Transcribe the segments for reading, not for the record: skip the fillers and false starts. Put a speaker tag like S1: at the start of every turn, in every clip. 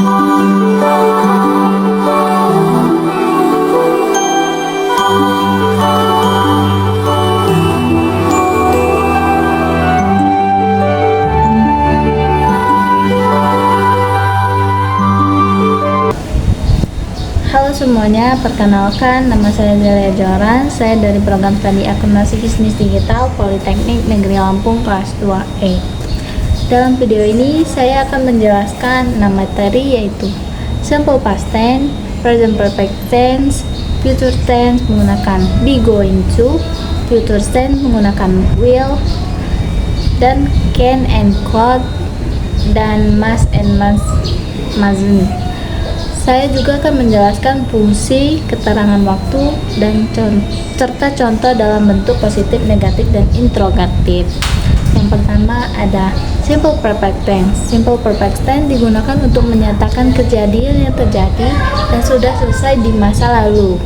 S1: Halo semuanya, perkenalkan nama saya Zelia Joran. Saya dari program studi Akuntansi Bisnis Digital Politeknik Negeri Lampung kelas 2E. Dalam video ini saya akan menjelaskan 6 materi yaitu Simple Past Tense, Present Perfect Tense, Future Tense menggunakan be, going to, Future Tense menggunakan will, dan can and could, dan must and mustn't. Saya juga akan menjelaskan fungsi, keterangan waktu, dan serta contoh dalam bentuk positif, negatif, dan interrogatif. Yang pertama ada Simple Perfect Tense. Simple Perfect Tense digunakan untuk menyatakan kejadian yang terjadi dan sudah selesai di masa lalu.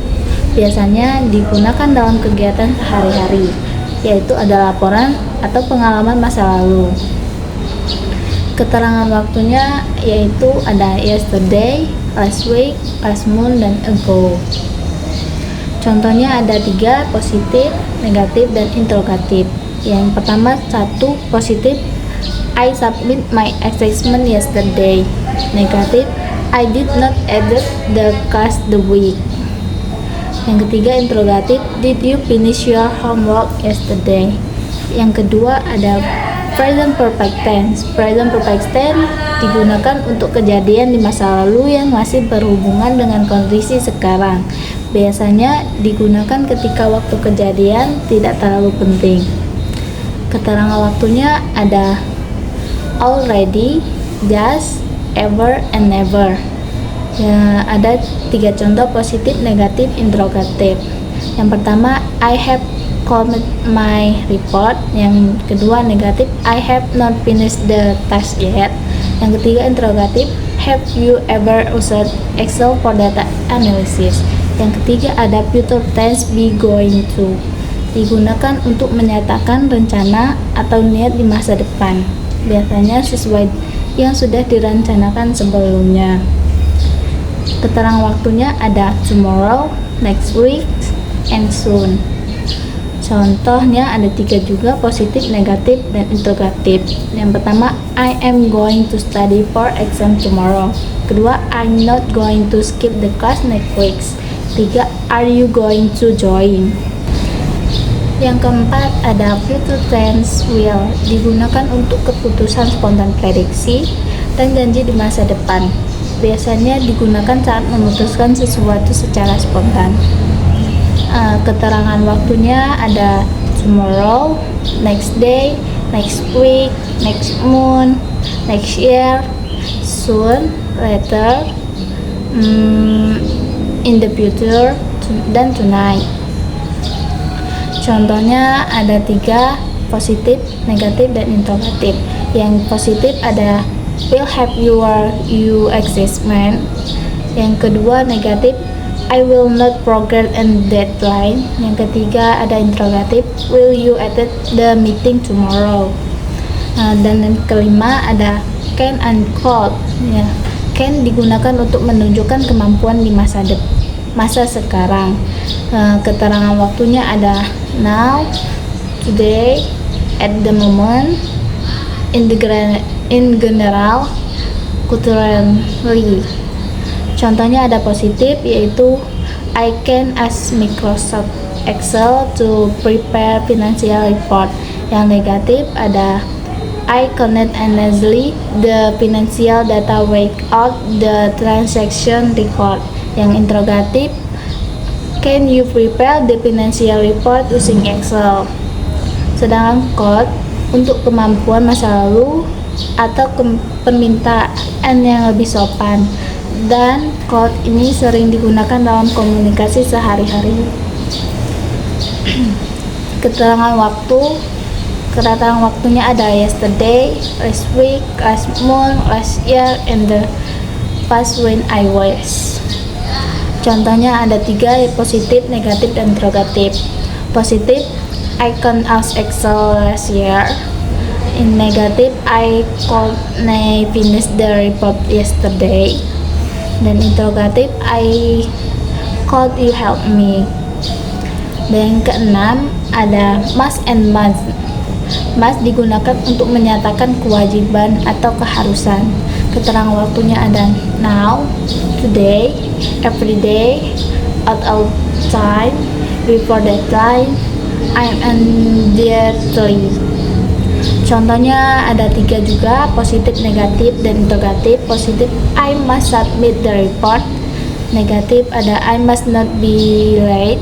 S1: Biasanya digunakan dalam kegiatan sehari-hari, yaitu ada laporan atau pengalaman masa lalu. Keterangan waktunya yaitu ada yesterday, last week, last month, dan ago. Contohnya ada 3, positif, negatif, dan interrogatif. Yang pertama, 1 positif, I submit my assessment yesterday. Negatif, I did not edit the class the week. Yang ketiga, interrogatif, did you finish your homework yesterday? Yang kedua ada Present Perfect Tense. Present Perfect Tense digunakan untuk kejadian di masa lalu yang masih berhubungan dengan kondisi sekarang. Biasanya digunakan ketika waktu kejadian tidak terlalu penting. Keterangan waktunya ada already, just, ever, and never. Ya, ada 3 contoh positif, negatif, interrogatif. Yang pertama, I have completed my report. Yang kedua, negatif, I have not finished the task yet. Yang ketiga, interrogatif, have you ever used Excel for data analysis? Yang ketiga ada future tense, be, going to. Digunakan untuk menyatakan rencana atau niat di masa depan. Biasanya sesuai yang sudah direncanakan sebelumnya. Keterangan waktunya ada tomorrow, next week, and soon. Contohnya ada 3 juga, positif, negatif, dan interrogatif. Yang pertama, I am going to study for exam tomorrow. Kedua, I'm not going to skip the class next week. 3, are you going to join? Yang keempat ada future tense, will. Digunakan untuk keputusan spontan, prediksi, dan janji di masa depan. Biasanya digunakan saat memutuskan sesuatu secara spontan. Keterangan waktunya ada tomorrow, next day, next week, next month, next year, soon, later, in the future, dan tonight. Contohnya ada 3, positif, negatif, dan interrogatif. Yang positif ada will have your assessment. Yang kedua, negatif, I will not progress and deadline. Yang ketiga ada interrogatif, will you attend the meeting tomorrow? Dan yang kelima ada can and could. Ya, can digunakan untuk menunjukkan kemampuan di masa sekarang. Keterangan waktunya ada now, today, at the moment, in general, currently. Contohnya ada positif yaitu I can ask Microsoft Excel to prepare financial report. Yang negatif ada I cannot analyze the financial data without the transaction record. Yang interrogatif, can you prepare the financial report using Excel? Sedangkan could untuk kemampuan masa lalu atau permintaan yang lebih sopan. Dan could ini sering digunakan dalam komunikasi sehari-hari. Keterangan waktunya ada yesterday, last week, last month, last year, and the past when I was. Contohnya ada 3, positif, negatif, dan interrogatif. Positif, I can use Excel last year. In negative, I could finish the report yesterday. Dan interrogative, I could you help me. Dan yang keenam ada must and must. Must digunakan untuk menyatakan kewajiban atau keharusan. Keterangan waktunya ada now, today, every day, at all time, before deadline, I am immediately. Contohnya ada 3 juga, positif, negatif, dan interrogatif. Positif, I must submit the report. Negatif ada I must not be late.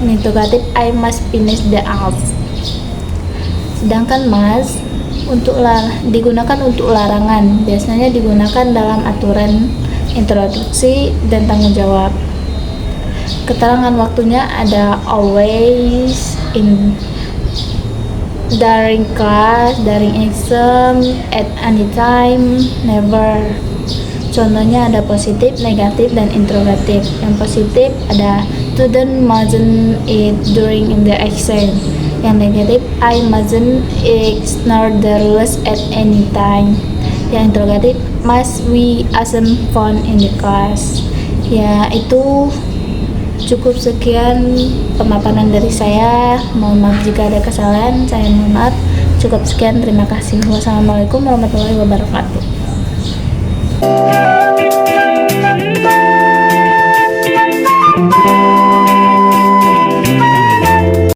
S1: Interrogatif, I must finish the hours. Sedangkan must digunakan untuk larangan, biasanya digunakan dalam aturan introduksi dan tanggung jawab. Keterangan waktunya ada always, in, during class, during exam, at any time, never. Contohnya ada positif, negatif, dan interrogatif. Yang positif ada student mustn't eat during in the exam. Yang negatif, I mustn't ignore the rules at any time. Yang interrogatif, must we assume phone in the class. Ya, itu cukup sekian pemaparan dari saya. Mohon maaf jika ada kesalahan, saya mohon maaf. Cukup sekian, terima kasih. Wassalamualaikum warahmatullahi wabarakatuh.